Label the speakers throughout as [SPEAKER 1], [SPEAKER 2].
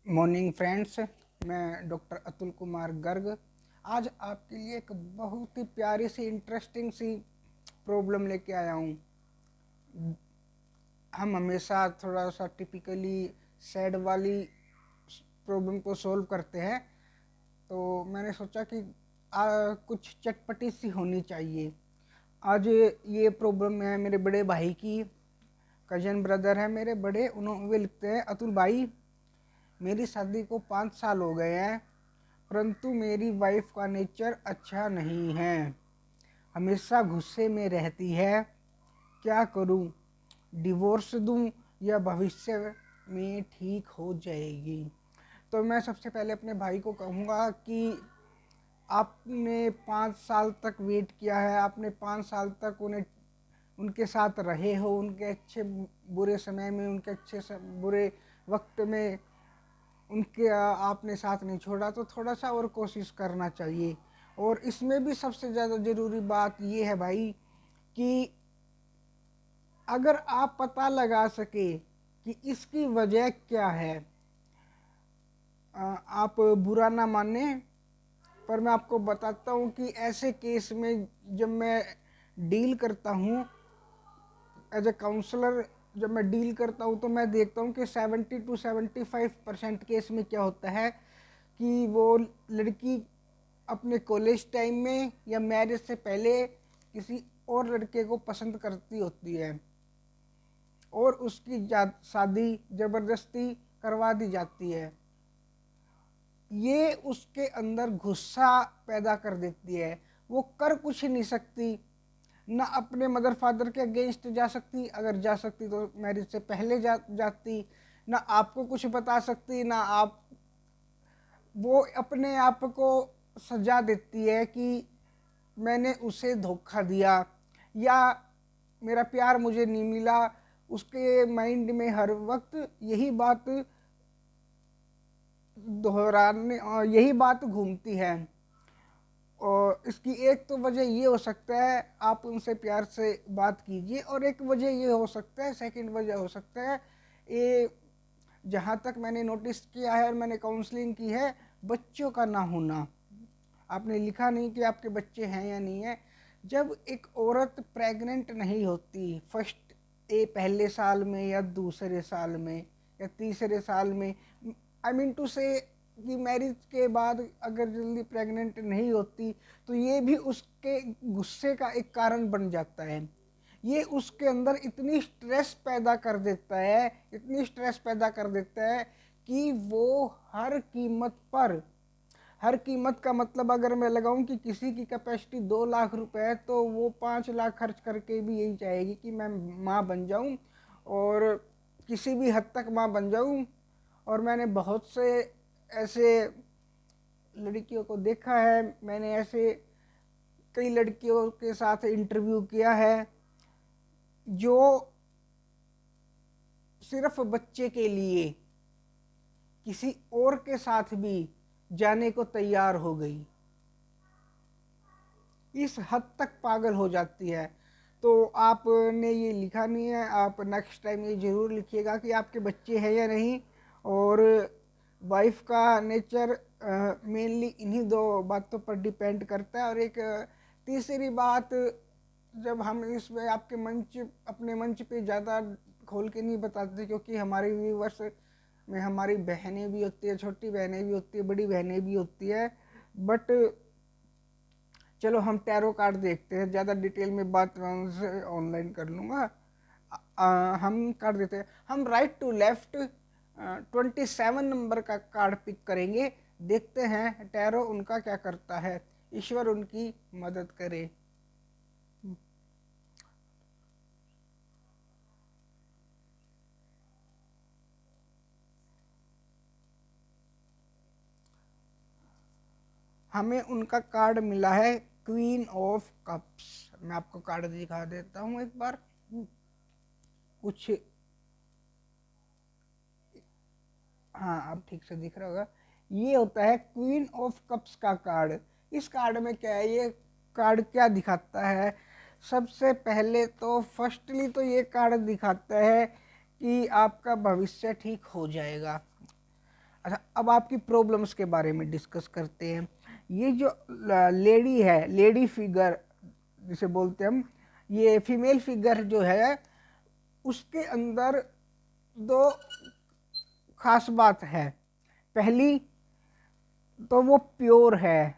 [SPEAKER 1] Morning friends. मैं doctor Atul Kumar Garg आज आपके लिए एक बहुत ही प्यारी सी इंटरेस्टिंग सी प्रॉब्लम लेके आया हूँ। हम हमेशा थोड़ा सा टिपिकली सैड वाली प्रॉब्लम को सॉल्व करते हैं, तो मैंने सोचा कि कुछ चटपटी सी होनी चाहिए। आज ये प्रॉब्लम है मेरे बड़े भाई की। कजन ब्रदर है मेरे बड़े, उन्होंने वे लिखते हैं, अतुल भाई मेरी शादी को 5 साल हो गए हैं, परंतु मेरी वाइफ का नेचर अच्छा नहीं है, हमेशा गुस्से में रहती है। क्या करूं? डिवोर्स दूं या भविष्य में ठीक हो जाएगी? तो मैं सबसे पहले अपने भाई को कहूँगा कि आपने 5 साल तक वेट किया है, आपने 5 साल तक उनके साथ रहे हो, उनके अच्छे बुरे समय में, उनके बुरे वक्त में उनके आपने साथ नहीं छोड़ा, तो थोड़ा सा और कोशिश करना चाहिए। और इसमें भी सबसे ज़्यादा ज़रूरी बात ये है भाई कि अगर आप पता लगा सके कि इसकी वजह क्या है, आप बुरा ना माने, पर मैं आपको बताता हूँ कि ऐसे केस में जब मैं डील करता हूँ एज ए काउंसलर, जब मैं डील करता हूँ तो मैं देखता हूँ कि 70 to 75% केस में क्या होता है कि वो लड़की अपने कॉलेज टाइम में या मैरिज से पहले किसी और लड़के को पसंद करती होती है और उसकी शादी ज़बरदस्ती करवा दी जाती है। ये उसके अंदर गुस्सा पैदा कर देती है। वो कर कुछ नहीं सकती, ना अपने मदर फादर के अगेंस्ट जा सकती, अगर जा सकती तो मैरिज से पहले जाती, ना आपको कुछ बता सकती, ना आप, वो अपने आप को सजा देती है कि मैंने उसे धोखा दिया या मेरा प्यार मुझे नहीं मिला। उसके माइंड में हर वक्त यही बात दोहराने, यही बात घूमती है। और इसकी एक तो वजह ये हो सकता है, आप उनसे प्यार से बात कीजिए, और एक वजह ये हो सकता है, सेकंड वजह हो सकता है, ये जहाँ तक मैंने नोटिस किया है और मैंने काउंसलिंग की है, बच्चों का ना होना। आपने लिखा नहीं कि आपके बच्चे हैं या नहीं है। जब एक औरत प्रेग्नेंट नहीं होती पहले साल में या दूसरे साल में या तीसरे साल में, आई मीन टू से कि मैरिज के बाद अगर जल्दी प्रेग्नेंट नहीं होती, तो ये भी उसके गुस्से का एक कारण बन जाता है। ये उसके अंदर इतनी स्ट्रेस पैदा कर देता है, इतनी स्ट्रेस पैदा कर देता है कि वो हर कीमत पर, हर कीमत का मतलब अगर मैं लगाऊं कि किसी की कैपेसिटी 2 लाख रुपए है, तो वो 5 लाख खर्च करके भी यही चाहेगी कि मैं माँ बन जाऊं, और किसी भी हद तक माँ बन जाऊं। और मैंने बहुत से ऐसे लड़कियों को देखा है, मैंने ऐसे कई लड़कियों के साथ इंटरव्यू किया है जो सिर्फ बच्चे के लिए किसी और के साथ भी जाने को तैयार हो गई, इस हद तक पागल हो जाती है। तो आपने ये लिखा नहीं है, आप नेक्स्ट टाइम ये ज़रूर लिखिएगा कि आपके बच्चे हैं या नहीं। और वाइफ का नेचर मेनली इन्हीं दो बातों पर डिपेंड करता है। और एक तीसरी बात, जब हम इसमें आपके मंच, अपने मंच पे ज़्यादा खोल के नहीं बताते, क्योंकि हमारे व्यूवर्स में हमारी बहनें भी होती है, छोटी बहनें भी होती है, बड़ी बहनें भी होती है। बट चलो हम टैरो कार्ड देखते हैं, ज़्यादा डिटेल में बात मैं उनसे ऑनलाइन कर लूँगा। हम कार्ड देते हैं, हम राइट टू लेफ्ट 27 नंबर का कार्ड पिक करेंगे। देखते हैं टैरो उनका क्या करता है, ईश्वर उनकी मदद करे। हमें उनका कार्ड मिला है क्वीन ऑफ कप्स। मैं आपको कार्ड दिखा देता हूँ एक बार। कुछ, हाँ अब ठीक से दिख रहा होगा। ये होता है क्वीन ऑफ कप्स का कार्ड। इस कार्ड में क्या है, ये कार्ड क्या दिखाता है? सबसे पहले तो फर्स्टली तो ये कार्ड दिखाता है कि आपका भविष्य ठीक हो जाएगा। अच्छा, अब आपकी प्रॉब्लम्स के बारे में डिस्कस करते हैं। ये जो लेडी है, लेडी फिगर जिसे बोलते हैं हम, ये फीमेल फिगर जो है, उसके अंदर दो खास बात है। पहली तो वो प्योर है,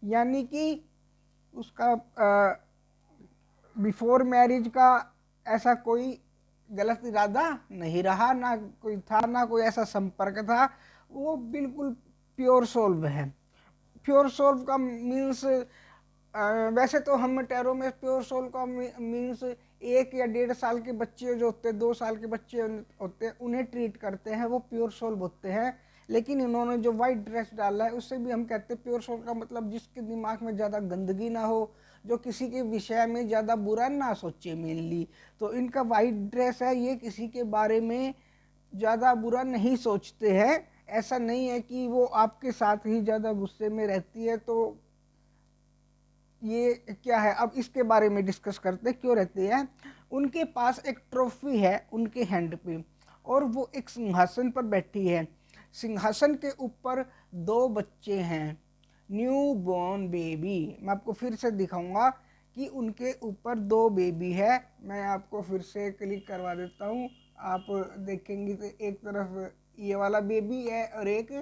[SPEAKER 1] यानी कि उसका बिफोर मैरिज का ऐसा कोई गलत इरादा नहीं रहा, ना कोई था, ना कोई ऐसा संपर्क था। वो बिल्कुल प्योर सोल्व है। प्योर सोल्व का मीन्स, वैसे तो हम टैरो में प्योर सोल का मीन्स 1 या 1.5 साल के बच्चे जो होते हैं, 2 साल के बच्चे होते हैं, उन्हें ट्रीट करते हैं, वो प्योर सोल होते हैं। लेकिन इन्होंने जो वाइट ड्रेस डाला है, उससे भी हम कहते हैं प्योर सोल का मतलब जिसके दिमाग में ज़्यादा गंदगी ना हो, जो किसी के विषय में ज़्यादा बुरा ना सोचे मेनली। तो इनका वाइट ड्रेस है, ये किसी के बारे में ज़्यादा बुरा नहीं सोचते हैं। ऐसा नहीं है कि वो आपके साथ ही ज़्यादा गुस्से में रहती है। तो ये क्या है, अब इसके बारे में डिस्कस करते क्यों रहती है। उनके पास एक ट्रॉफी है उनके हैंड पे, और वो एक सिंहासन पर बैठी है। सिंहासन के ऊपर 2 बच्चे हैं, न्यू बॉर्न बेबी। मैं आपको फिर से दिखाऊंगा कि उनके ऊपर 2 बेबी है। मैं आपको फिर से क्लिक करवा देता हूँ, आप देखेंगे तो एक तरफ ये वाला बेबी है और एक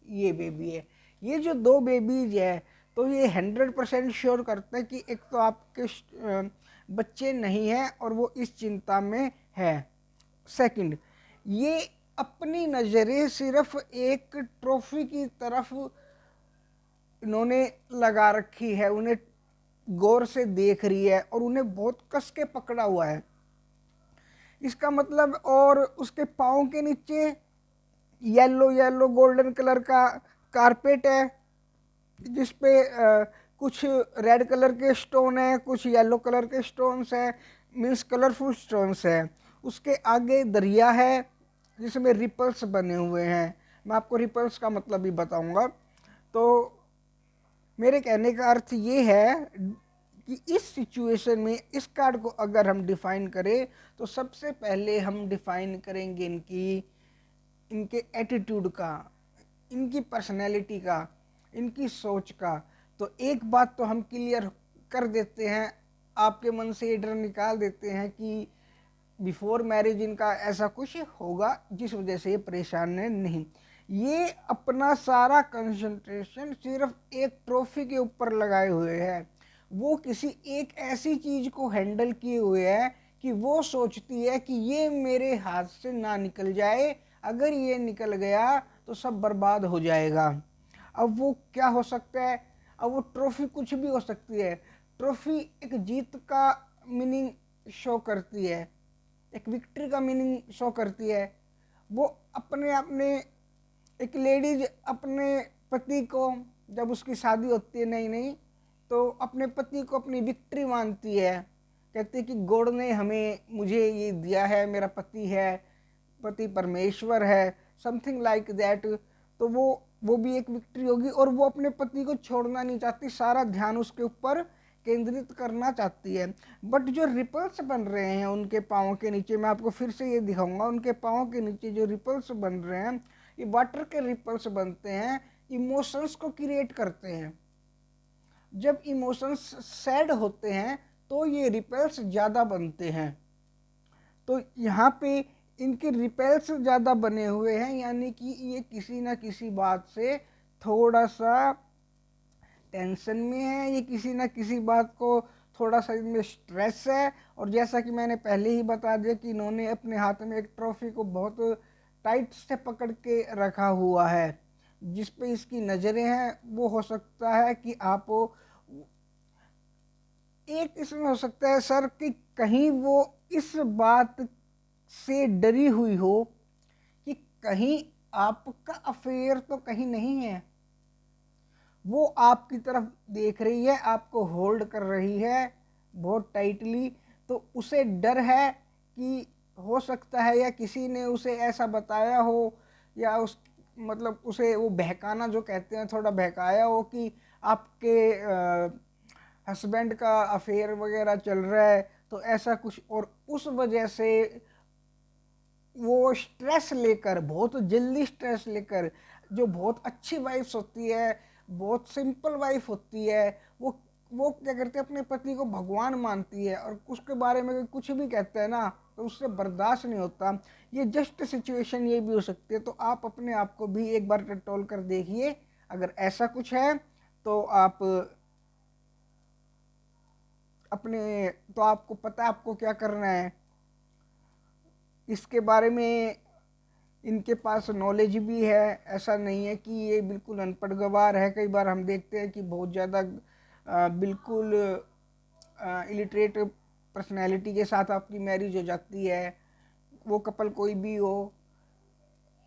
[SPEAKER 1] ये बेबी है। ये जो 2 बेबीज है, तो ये 100% श्योर करते हैं कि एक तो आपके बच्चे नहीं हैं और वो इस चिंता में है। सेकंड, ये अपनी नज़रें सिर्फ एक ट्रॉफी की तरफ इन्होंने लगा रखी है, उन्हें गौर से देख रही है और उन्हें बहुत कस के पकड़ा हुआ है। इसका मतलब, और उसके पाँव के नीचे येलो येलो गोल्डन कलर का कारपेट है, जिसपे कुछ रेड कलर के स्टोन है, कुछ येलो कलर के स्टोन्स हैं, मीन्स कलरफुल स्टोन्स हैं। उसके आगे दरिया है जिसमें रिपल्स बने हुए हैं। मैं आपको रिपल्स का मतलब भी बताऊंगा। तो मेरे कहने का अर्थ ये है कि इस सिचुएशन में इस कार्ड को अगर हम डिफाइन करें, तो सबसे पहले हम डिफाइन करेंगे इनके एटीट्यूड का, इनकी पर्सनैलिटी का, इनकी सोच का। तो एक बात तो हम क्लियर कर देते हैं, आपके मन से ये डर निकाल देते हैं कि बिफोर मैरिज इनका ऐसा कुछ होगा जिस वजह से ये परेशान है। नहीं, ये अपना सारा कंसंट्रेशन सिर्फ एक ट्रॉफी के ऊपर लगाए हुए हैं। वो किसी एक ऐसी चीज को हैंडल किए हुए है कि वो सोचती है कि ये मेरे हाथ से ना निकल जाए, अगर ये निकल गया तो सब बर्बाद हो जाएगा। अब वो क्या हो सकता है, अब वो ट्रॉफी कुछ भी हो सकती है। ट्रॉफी एक जीत का मीनिंग शो करती है, एक विक्ट्री का मीनिंग शो करती है। वो अपने अपने एक लेडीज अपने पति को, जब उसकी शादी होती है नई नई, तो अपने पति को अपनी विक्ट्री मानती है। कहती है कि गॉड ने हमें मुझे ये दिया है, मेरा पति है, पति परमेश्वर है, समथिंग लाइक दैट। तो वो भी एक विक्ट्री होगी, और वो अपने पति को छोड़ना नहीं चाहती, सारा ध्यान उसके ऊपर केंद्रित करना चाहती है। बट जो रिपल्स बन रहे हैं उनके पाँव के नीचे, मैं आपको फिर से ये दिखाऊंगा, उनके पाँव के नीचे जो रिपल्स बन रहे हैं, ये वाटर के रिपल्स बनते हैं, इमोशंस को क्रिएट करते हैं। जब इमोशंस सैड होते हैं तो ये रिपल्स ज़्यादा बनते हैं। तो यहाँ पे इनके रिपल्स ज़्यादा बने हुए हैं, यानी कि ये किसी ना किसी बात से थोड़ा सा टेंशन में है, ये किसी ना किसी बात को थोड़ा सा इनमें स्ट्रेस है। और जैसा कि मैंने पहले ही बता दिया कि इन्होंने अपने हाथ में एक ट्रॉफी को बहुत टाइट से पकड़ के रखा हुआ है, जिस पे इसकी नज़रें हैं। वो हो सकता है कि आप, एक इसमें हो सकता है सर कि कहीं वो इस बात से डरी हुई हो कि कहीं आपका अफेयर तो कहीं नहीं है। वो आपकी तरफ देख रही है, आपको होल्ड कर रही है बहुत टाइटली। तो उसे डर है कि हो सकता है या किसी ने उसे ऐसा बताया हो, या उस मतलब उसे वो बहकाना जो कहते हैं, थोड़ा बहकाया हो कि आपके हस्बैंड का अफेयर वगैरह चल रहा है, तो ऐसा कुछ। और उस वजह से वो स्ट्रेस लेकर, बहुत जल्दी स्ट्रेस लेकर, जो बहुत अच्छी वाइफ्स होती है, बहुत सिंपल वाइफ होती है, वो क्या करते हैं, अपने पति को भगवान मानती है और उसके बारे में कुछ भी कहते हैं ना तो उससे बर्दाश्त नहीं होता। ये जस्ट सिचुएशन ये भी हो सकती है। तो आप अपने आप को भी एक बार टटोल कर देखिए, अगर ऐसा कुछ है तो आप अपने, तो आपको पता है आपको क्या करना है। इसके बारे में इनके पास नॉलेज भी है, ऐसा नहीं है कि ये बिल्कुल अनपढ़ गवार है। कई बार हम देखते हैं कि बहुत ज़्यादा बिल्कुल इलिटरेट पर्सनैलिटी के साथ आपकी मैरिज हो जाती है। वो कपल कोई भी हो,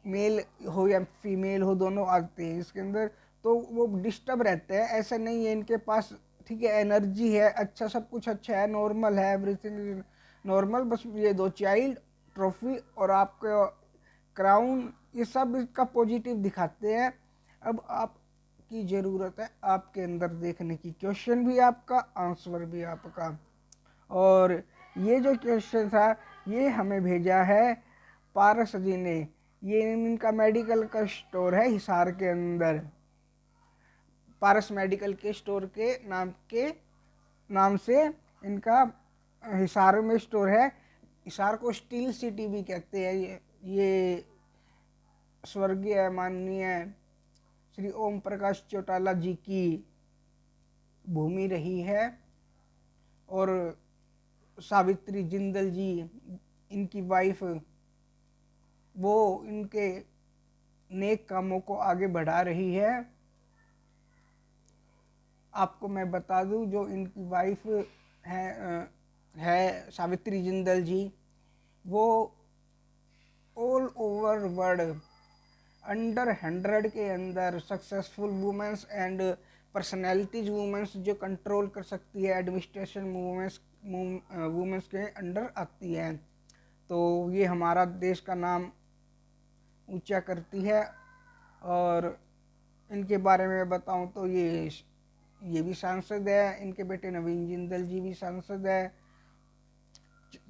[SPEAKER 1] मेल हो या फीमेल हो, दोनों आते हैं इसके अंदर, तो वो डिस्टर्ब रहते हैं। ऐसा नहीं है, इनके पास ठीक है एनर्जी है, अच्छा सब कुछ अच्छा है, नॉर्मल है, एवरीथिंग नॉर्मल। बस ये 2 चाइल्ड, ट्रॉफी और आपका क्राउन, ये सब इसका पॉजिटिव दिखाते हैं। अब आपकी ज़रूरत है आपके अंदर देखने की, क्वेश्चन भी आपका, आंसर भी आपका। और ये जो क्वेश्चन था ये हमें भेजा है पारस जी ने। ये इनका मेडिकल का स्टोर है हिसार के अंदर, पारस मेडिकल के स्टोर के नाम से इनका हिसार में स्टोर है। हिसार को स्टील सिटी भी कहते हैं। ये स्वर्गीय माननीय श्री ओम प्रकाश चौटाला जी की भूमि रही है। और सावित्री जिंदल जी, इनकी वाइफ, वो इनके नेक कामों को आगे बढ़ा रही है। आपको मैं बता दूं, जो इनकी वाइफ है सावित्री जिंदल जी, वो ऑल ओवर वर्ल्ड अंडर 100 के अंदर successful women's and personalities women's जो कंट्रोल कर सकती है, एडमिनिस्ट्रेशन वुमेंस के अंडर आती है। तो ये हमारा देश का नाम ऊंचा करती है। और इनके बारे में बताऊं तो ये भी सांसद है, इनके बेटे नवीन जिंदल जी भी सांसद है।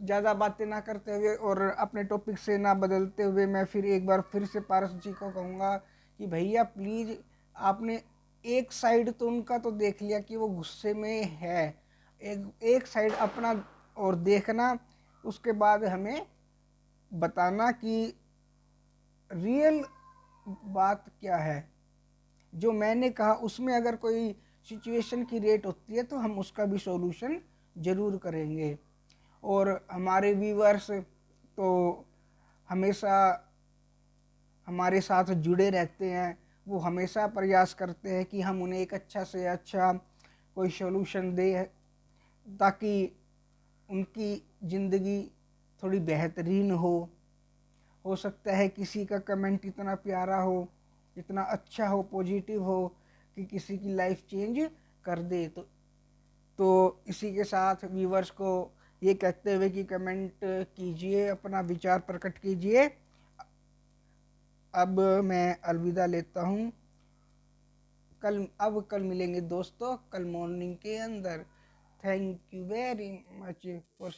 [SPEAKER 1] ज़्यादा बातें ना करते हुए और अपने टॉपिक से ना बदलते हुए, मैं फिर एक बार फिर से पारस जी को कहूँगा कि भैया प्लीज़, आपने एक साइड तो उनका तो देख लिया कि वो गुस्से में है, एक साइड अपना और देखना, उसके बाद हमें बताना कि रियल बात क्या है। जो मैंने कहा उसमें अगर कोई सिचुएशन की रेट होती है तो हम उसका भी सॉल्यूशन ज़रूर करेंगे। और हमारे व्यूअर्स तो हमेशा हमारे साथ जुड़े रहते हैं, वो हमेशा प्रयास करते हैं कि हम उन्हें एक अच्छा से अच्छा कोई सॉल्यूशन दें, ताकि उनकी ज़िंदगी थोड़ी बेहतरीन हो सकता है किसी का कमेंट इतना प्यारा हो, इतना अच्छा हो, पॉजिटिव हो कि किसी की लाइफ चेंज कर दे। तो इसी के साथ व्यूवर्स को ये कहते हुए कि कमेंट कीजिए, अपना विचार प्रकट कीजिए। अब मैं अलविदा लेता हूँ। कल मिलेंगे दोस्तों, कल मॉर्निंग के अंदर। Thank you very much for